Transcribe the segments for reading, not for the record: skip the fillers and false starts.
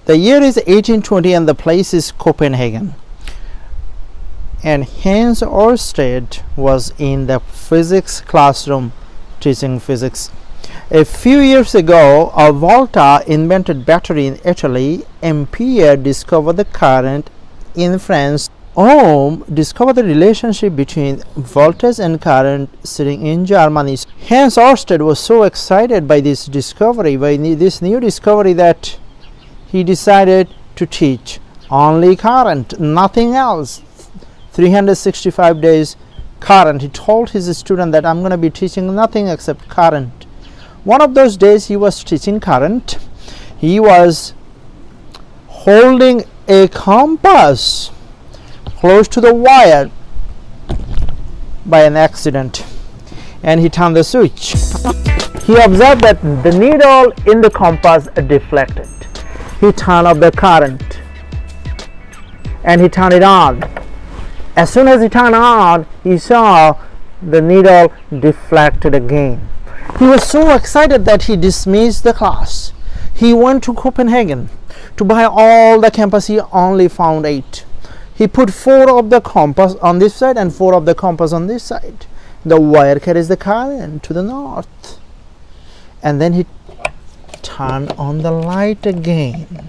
The year is 1820 and the place is Copenhagen. And Hans Ørsted was in the physics classroom teaching physics. A few years ago, Volta invented battery in Italy. Ampere discovered the current in France. Ohm discovered the relationship between voltage and current sitting in Germany. Hans Ørsted was so excited by this discovery, by this new discovery, that he decided to teach only current, nothing else. 365 days current. He told his student that I'm going to be teaching nothing except current. One of those days he was teaching current. He was holding a compass close to the wire by an accident, and he turned the switch. He observed that the needle in the compass deflected. He turned off the current and he turned it on. As soon as he turned on, he saw the needle deflected again. He was so excited that he dismissed the class. He went to Copenhagen to buy all the compass. He only found 8. He put 4 of the compass on this side and 4 of the compass on this side. The wire carries the current to the north. And then he turned on the light again.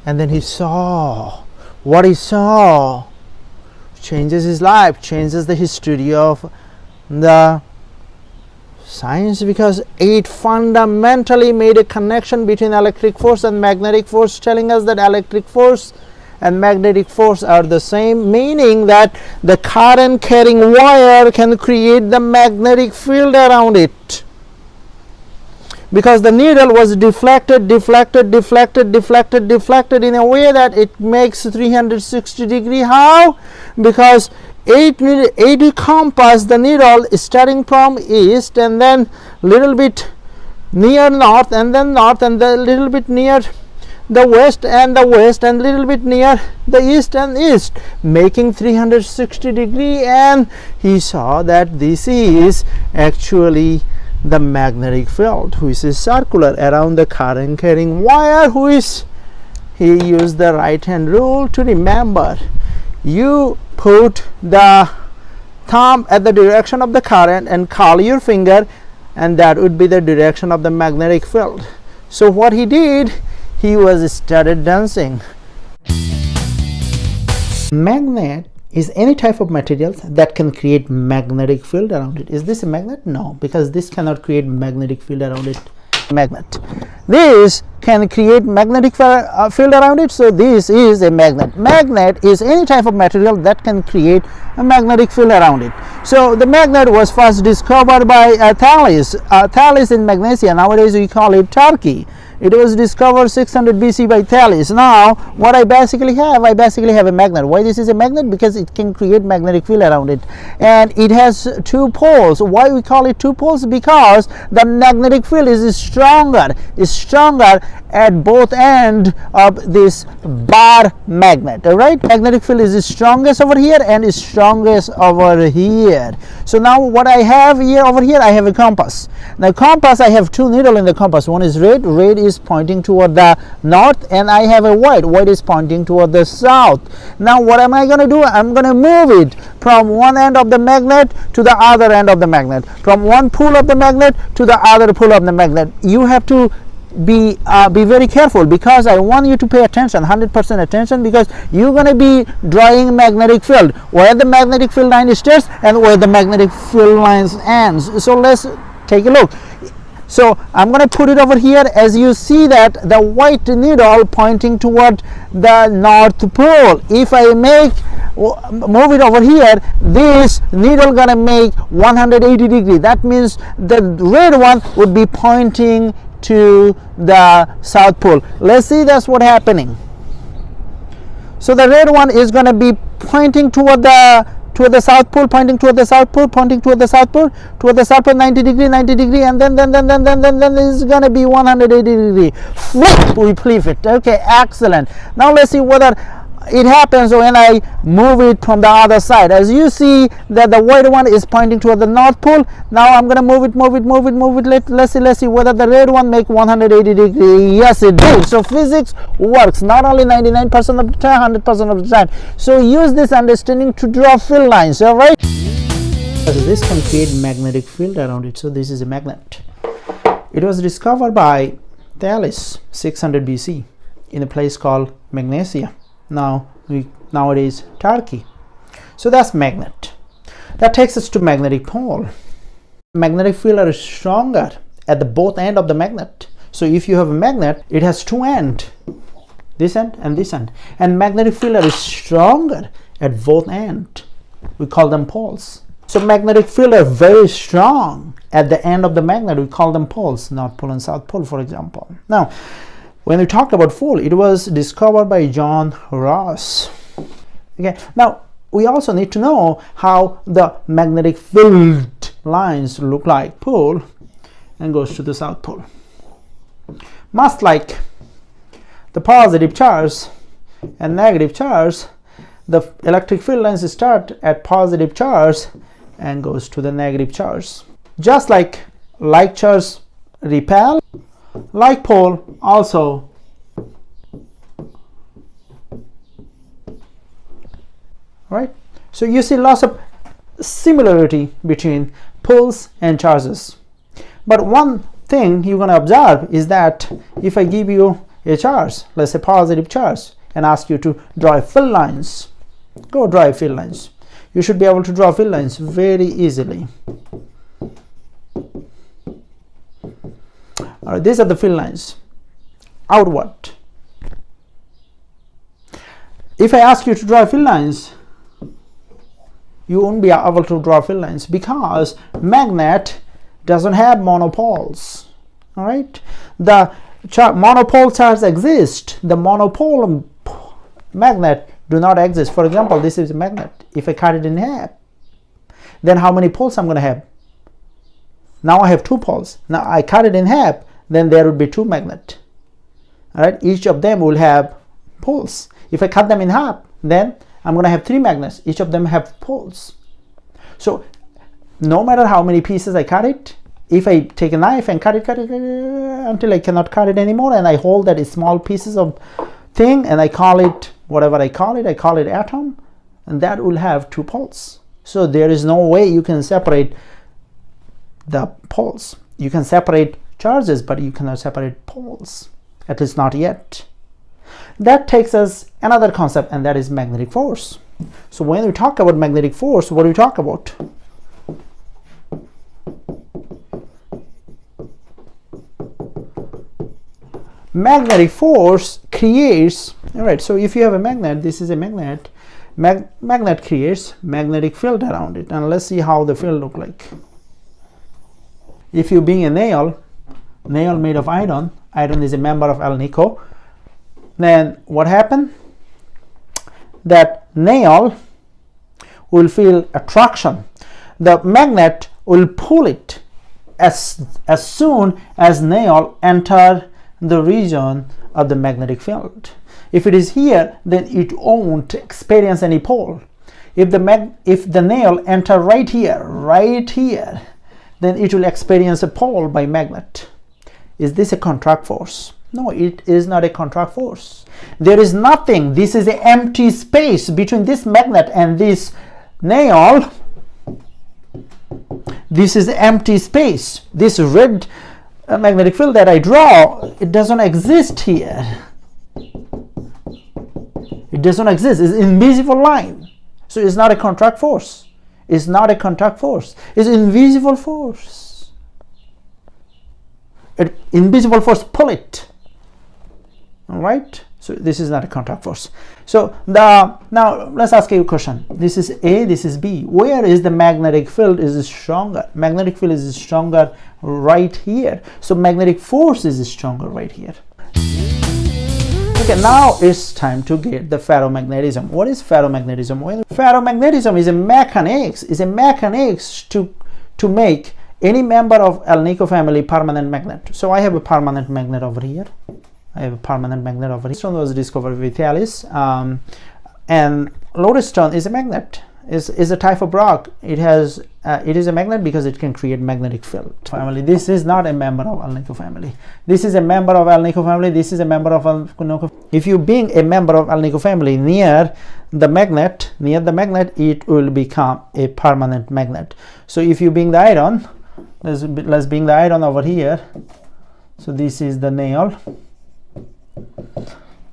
And then he saw. What he saw changes his life, changes the history of the science, because it fundamentally made a connection between electric force and magnetic force, telling us that electric force and magnetic force are the same, meaning that the current carrying wire can create the magnetic field around it. Because the needle was deflected in a way that it makes 360 degree. How? Because 8 compass, the needle is starting from east and then little bit near north, and then north, and the little bit near the west and little bit near the east and east, making 360 degree. And he saw that this is actually the magnetic field, which is circular around the current carrying wire, he used the right hand rule to remember. You put the thumb at the direction of the current and curl your finger, and that would be the direction of the magnetic field. So what he did, he started dancing. Magnet is any type of material that can create magnetic field around it. Is this a magnet? No, because this cannot create magnetic field around it. Magnet. This can create magnetic field around it, so this is a magnet. Magnet is any type of material that can create a magnetic field around it. So the magnet was first discovered by Thales. Thales in Magnesia. Nowadays we call it Turkey. It was discovered 600 BC by Thales. Now what I basically have a magnet. Why this is a magnet? Because it can create magnetic field around it, and it has 2 poles. Why we call it 2 poles? Because the magnetic field is stronger at both ends of this bar magnet. All right, magnetic field is strongest over here and is strongest over here. So now what I have here, over here I have a compass. Now compass, I have 2 needles in the compass. One is red is pointing toward the north, and I have a white is pointing toward the south. Now what am I going to do? I'm going to move it from one end of the magnet to the other end of the magnet, from one pole of the magnet to the other pole of the magnet. You have to be very careful, because I want you to pay attention, 100% attention, because you're going to be drawing magnetic field where the magnetic field line starts and where the magnetic field line ends. So let's take a look. So I'm going to put it over here. As you see that the white needle pointing toward the north pole. If I move it over here, this needle gonna make 180 degree. That means the red one would be pointing to the south pole. Let's see that's what happening. So the red one is going to be pointing toward the south pole, pointing toward the south pole, pointing toward the south pole, 90 degree, and then it's going to be 180 degree. Flip, we flip it. Okay, excellent. Now let's see whether it happens when I move it from the other side. As you see that the white one is pointing toward the North Pole. Now I'm going to move it. Let's see whether the red one make 180 degree. Yes, it did. So physics works not only 99% of the time, 100% of the time. So use this understanding to draw field lines. All right. This can create magnetic field around it. So this is a magnet. It was discovered by Thales 600 BC in a place called Magnesia, nowadays Turkey. So that's magnet. That takes us to magnetic pole. Magnetic field are stronger at the both end of the magnet. So if you have a magnet, it has two ends, this end and this end, and magnetic field are stronger at both ends. We call them poles. So magnetic field are very strong at the end of the magnet. We call them poles, North Pole and South Pole, for example. Now, when we talked about pole, it was discovered by John Ross. Okay. Now, we also need to know how the magnetic field lines look like. Pole and goes to the South Pole. Much like the positive charge and negative charge, the electric field lines start at positive charge and goes to the negative charge. Just like charge repel, like pole also right. So you see lots of similarity between poles and charges. But one thing you're going to observe is that if I give you a charge, let's say positive charge, and ask you to draw field lines, go draw field lines. You should be able to draw field lines very easily. All right, these are the field lines outward. If I ask you to draw field lines, you won't be able to draw field lines because magnet doesn't have monopoles. All right, the monopole charge exist. The monopole magnet do not exist. For example, this is a magnet. If I cut it in half, then how many poles I'm going to have? Now I have two poles. Now I cut it in half, then there would be two magnets. All right, each of them will have poles. If I cut them in half, then I'm going to have three magnets. Each of them have poles. So no matter how many pieces I cut it, if I take a knife and cut it until I cannot cut it anymore, and I hold that small pieces of thing and I call it whatever I call it atom, and that will have two poles. So there is no way you can separate the poles. You can separate charges, but you cannot separate poles, at least not yet. That takes us another concept, and that is magnetic force. So when we talk about magnetic force, what do we talk about? Magnetic force creates, all right, so if you have a magnet, this is a magnet, magnet creates magnetic field around it, and let's see how the field look like. If you being a nail made of iron is a member of alnico, then what happened? That nail will feel attraction. The magnet will pull it as soon as nail enter the region of the magnetic field. If it is here, then it won't experience any pole. If the nail enter right here, then it will experience a pole by magnet. Is this a contract force? No, it is not a contract force. There is nothing. This is an empty space between this magnet and this nail. This is empty space. This red magnetic field that I draw, it doesn't exist here. It doesn't exist. It's invisible line. So it's not a contract force. It's not a contact force. It's invisible force. Invisible force pull it. All right. So this is not a contact force. So now let's ask you a question. This is A, this is B. Where is the magnetic field is stronger? Magnetic field is stronger right here. So magnetic force is stronger right here. Okay, now it's time to get the ferromagnetism. What is ferromagnetism? Well, ferromagnetism is a mechanics to make any member of alnico family permanent magnet. So I have a permanent magnet over here. This one was discovered with Thales. And lodestone is a magnet, is a type of rock. It is a magnet because it can create magnetic field. Family. This is not a member of Alnico family. This is a member of Alnico family. This is a member of Alnico. If you being a member of Alnico family near the magnet, it will become a permanent magnet. So if you bring the iron, let's bring the iron over here. So this is the nail.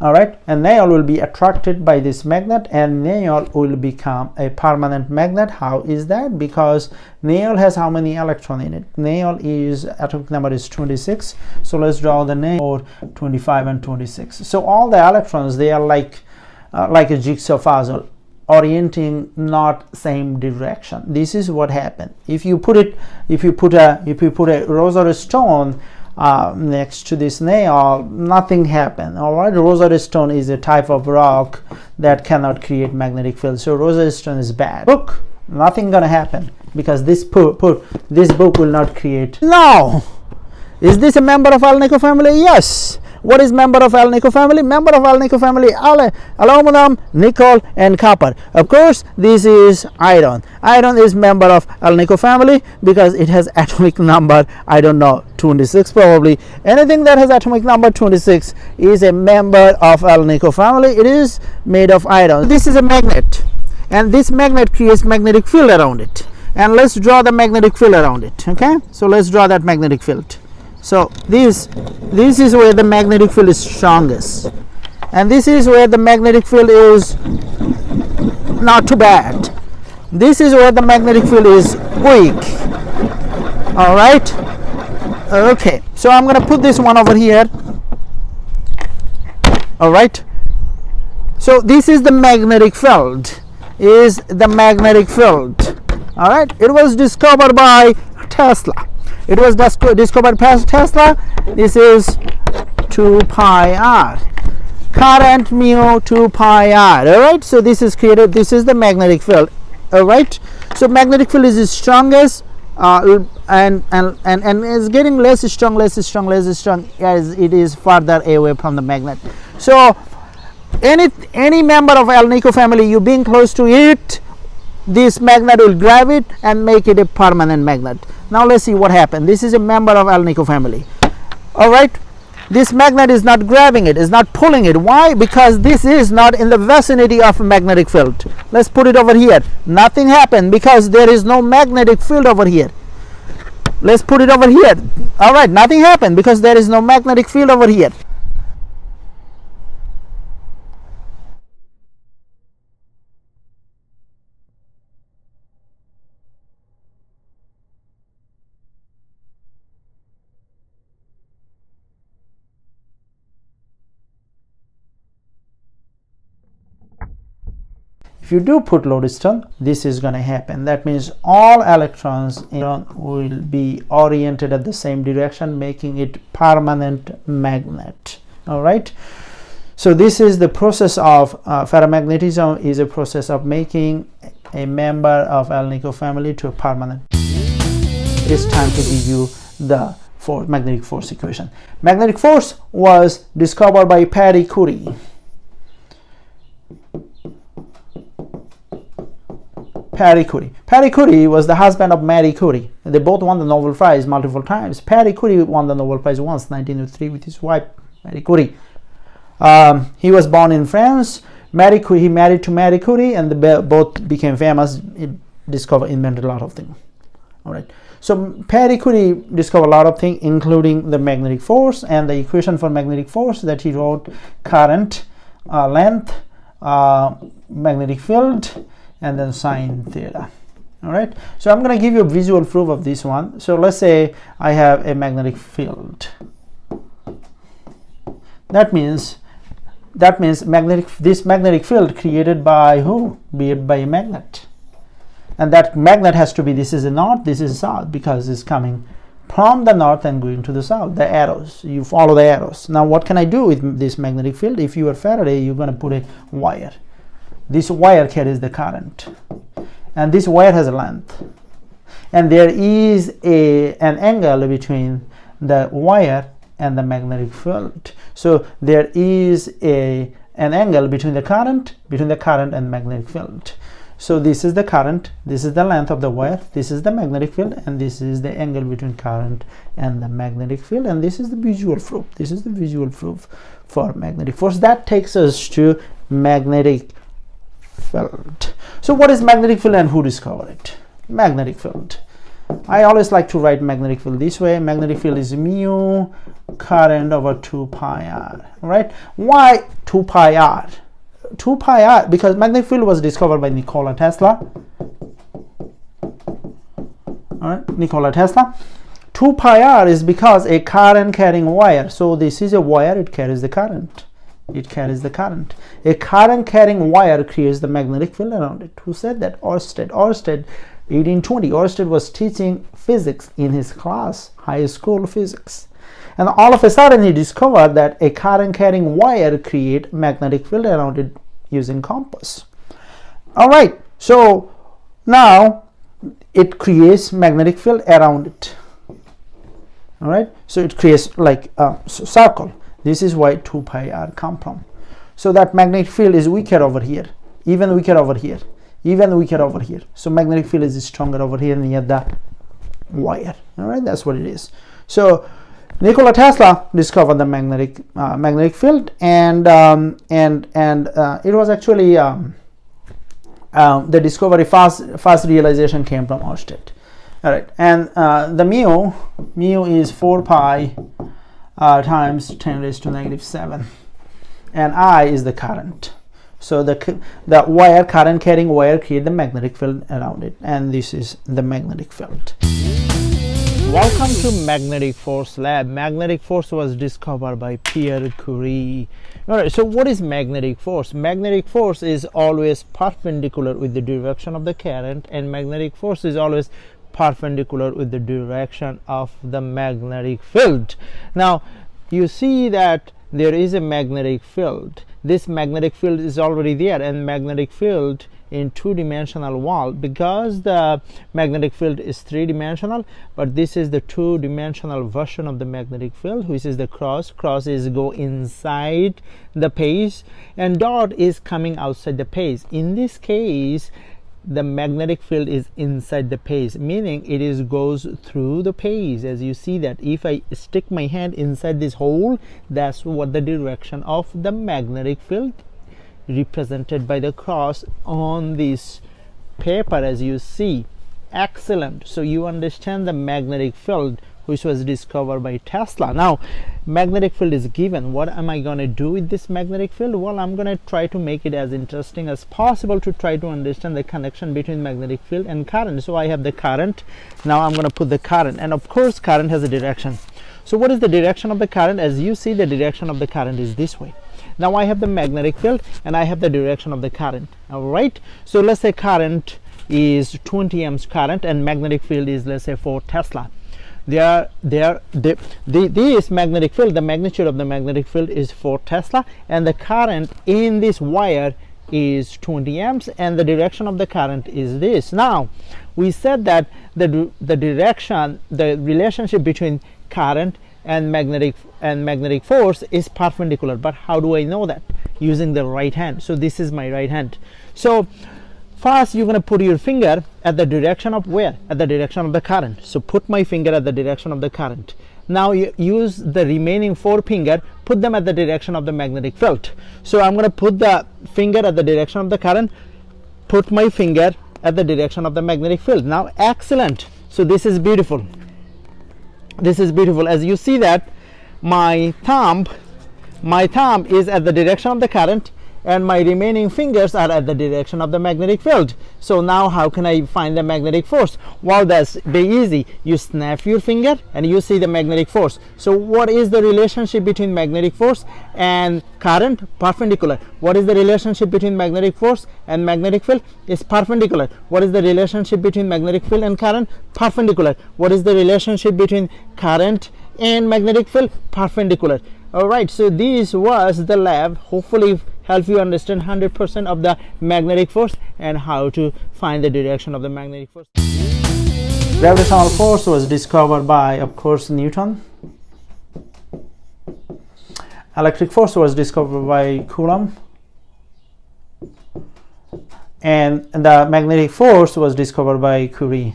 All right, and nail will be attracted by this magnet, and nail will become a permanent magnet. How is that? Because nail has how many electrons in it? Nail is atomic number is 26. So let's draw the nail for 25 and 26. So all the electrons, they are like a jigsaw puzzle, orienting not same direction. This is what happened. If you put a rosary stone next to this nail, nothing happened. All right, rosary stone is a type of rock that cannot create magnetic field. So rosary stone is bad. Book, nothing gonna happen because this book will not create. Now, is this a member of Alnico family? Yes. What is member of Alnico family? Member of Alnico family, aluminum, nickel, and copper. Of course, this is iron. Iron is member of Alnico family because it has atomic number, I don't know, 26 probably. Anything that has atomic number 26 is a member of Alnico family. It is made of iron. This is a magnet, and this magnet creates magnetic field around it. And let's draw the magnetic field around it. Okay, so let's draw that magnetic field. So this is where the magnetic field is strongest, and this is where the magnetic field is not too bad. This is where the magnetic field is weak. All right, okay, so I'm going to put this one over here. All right, so this is the magnetic field, all right. It was discovered by Tesla. It was discovered by Tesla. This is 2 pi r. Current mu 2 pi r. All right. So this is created. This is the magnetic field. All right. So magnetic field is the strongest, and is getting less strong as it is further away from the magnet. So any member of Alnico family, you being close to it, this magnet will grab it and make it a permanent magnet. Now let's see what happened. This is a member of Alnico family. All right, this magnet is not grabbing it, is not pulling it. Why? Because this is not in the vicinity of a magnetic field. Let's put it over here. Nothing happened because there is no magnetic field over here. Let's put it over here. All right, nothing happened because there is no magnetic field over here. If you do put lodestone, this is going to happen. That means all electrons will be oriented at the same direction, making it permanent magnet. All right. So this is the process of ferromagnetism, is a process of making a member of Alnico family to a permanent. It's time to give you the magnetic force equation. Magnetic force was discovered by Marie Curie. Marie Curie was the husband of Marie Curie. They both won the Nobel Prize multiple times. Marie Curie won the Nobel Prize once, 1903, with his wife, Marie Curie. He was born in France. He married to Marie Curie, and they both became famous. Invented a lot of things. All right. So Marie Curie discovered a lot of things, including the magnetic force and the equation for magnetic force that he wrote: current, length, magnetic field, and then sine theta. All right, so I'm going to give you a visual proof of this one. So let's say I have a magnetic field. That means this magnetic field created by who? Be it by a magnet, and that magnet has to be, this is a north, this is south, because it's coming from the north and going to the south. The arrows, you follow the arrows. Now what can I do with this magnetic field? If you are Faraday, you're going to put a wire. This wire carries the current, and this wire has a length, and there is an angle between the wire and the magnetic field. So there is an an angle between the current and magnetic field. So this is the current, this is the length of the wire, this is the magnetic field, and this is the angle between current and the magnetic field, and this is the visual proof. This is the visual proof for magnetic force. That takes us to magnetic field. So what is magnetic field and who discovered it? Magnetic field. I always like to write magnetic field this way. Magnetic field is mu current over 2 pi r, right? Why 2 pi r? 2 pi r because magnetic field was discovered by Nikola Tesla. All right, Nikola Tesla. 2 pi r is because a current carrying wire. So this is a wire, it carries the current. It carries the current. A current carrying wire creates the magnetic field around it. Who said that? Ørsted. Ørsted, 1820. Ørsted was teaching physics in his class, high school physics. And all of a sudden he discovered that a current carrying wire create magnetic field around it using compass. All right, so now it creates magnetic field around it. All right, so it creates like a circle. This is why 2 pi r come from. So that magnetic field is weaker over here, even weaker over here, even weaker over here. So magnetic field is stronger over here near the wire. All right, that's what it is. So Nikola Tesla discovered the magnetic field, and it was actually the discovery fast realization came from Ørsted. All right, and the mu is 4 pi times 10 raised to negative 7, and I is the current. So the wire, current carrying wire, create the magnetic field around it, and this is the magnetic field. Welcome to Magnetic Force Lab. Magnetic force was discovered by Pierre Curie. Alright, so what is magnetic force? Magnetic force is always perpendicular with the direction of the current, and magnetic force is always perpendicular with the direction of the magnetic field. Now, you see that there is a magnetic field. This magnetic field is already there, and magnetic field in two-dimensional wall, because the magnetic field is three-dimensional, but this is the two-dimensional version of the magnetic field, which is the cross. Cross is go inside the page, and dot is coming outside the page. In this case, the magnetic field is inside the page, meaning it is goes through the page. As you see that if I stick my hand inside this hole, that's what the direction of the magnetic field represented by the cross on this paper, as you see. Excellent. So you understand the magnetic field, which was discovered by Tesla. Now, magnetic field is given. What am I going to do with this magnetic field? Well, I'm going to try to make it as interesting as possible to try to understand the connection between magnetic field and current. So I have the current. Now I'm going to put the current, and of course current has a direction. So what is the direction of the current? As you see, the direction of the current is this way. Now I have the magnetic field and I have the direction of the current. All right, so let's say current is 20 amps current and magnetic field is, let's say, 4 Tesla. This magnetic field, the magnitude of the magnetic field is 4 Tesla, and the current in this wire is 20 amps, and the direction of the current is this. Now we said that the relationship between current and magnetic force is perpendicular. But how do I know that? Using the right hand. So this is my right hand. So first you're going to put your finger at the direction of where? At the direction of the current. So put my finger at the direction of the current. Now you use the remaining 4 fingers, put them at the direction of the magnetic field. So I'm going to put the finger at the direction of the current, put my finger at the direction of the magnetic field. Now excellent. So this is beautiful. This is beautiful. As you see that my thumb is at the direction of the current, and my remaining fingers are at the direction of the magnetic field. So now how can I find the magnetic force? Well, that's very easy. You snap your finger and you see the magnetic force. So what is the relationship between magnetic force and current? Perpendicular. What is the relationship between magnetic force and magnetic field? Is perpendicular. What is the relationship between magnetic field and current? Perpendicular. What is the relationship between current and magnetic field? Perpendicular. All right, so this was the lab. Hopefully help you understand 100% of the magnetic force and how to find the direction of the magnetic force. Gravitational force was discovered by, of course, Newton. Electric force was discovered by Coulomb. and the magnetic force was discovered by Curie.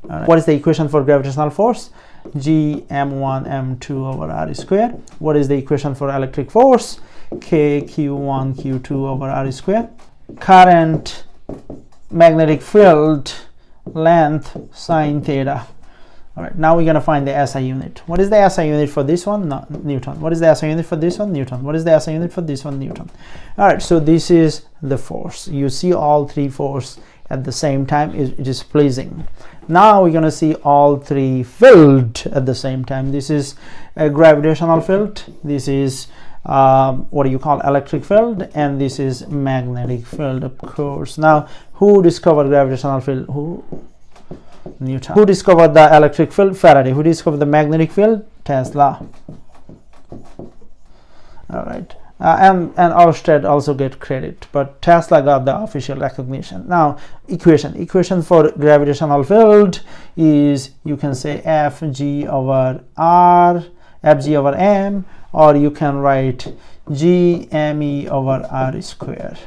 What is the equation for gravitational force? G m1 m2 over r squared. What is the equation for electric force? K q1 q2 over r squared. Current, magnetic field, length, sine theta. All right, now we're going to find the SI unit. What is the SI unit for this one? No, Newton. What is the SI unit for this one? Newton. What is the SI unit for this one? Newton. All right, so this is the force. You see all three force at the same time. It is pleasing. Now we're going to see all three field at the same time. This is a gravitational field. This is what do you call electric field, and this is magnetic field, of course. Now, who discovered gravitational field? Who? Newton. Who discovered the electric field? Faraday. Who discovered the magnetic field? Tesla. All right, and Oersted also get credit, but Tesla got the official recognition. Now, equation for gravitational field is, you can say Fg over r, Fg over m, or you can write G me over r squared.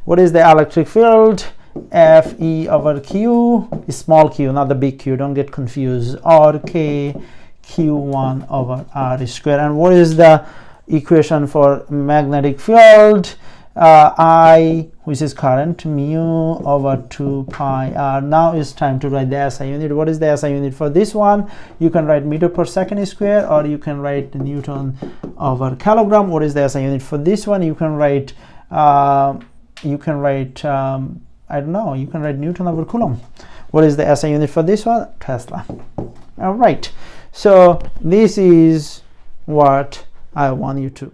What is the electric field? Fe over q, small q, not the big Q, don't get confused, or K q1 over r squared. And what is the equation for magnetic field? I, which is current, mu over 2 pi r. Now it's time to write the SI unit. What is the SI unit for this one? You can write meter per second square, or you can write Newton over kilogram. What is the SI unit for this one? You can write I don't know, you can write Newton over Coulomb. What is the SI unit for this one? Tesla. All right, so this is what I want you to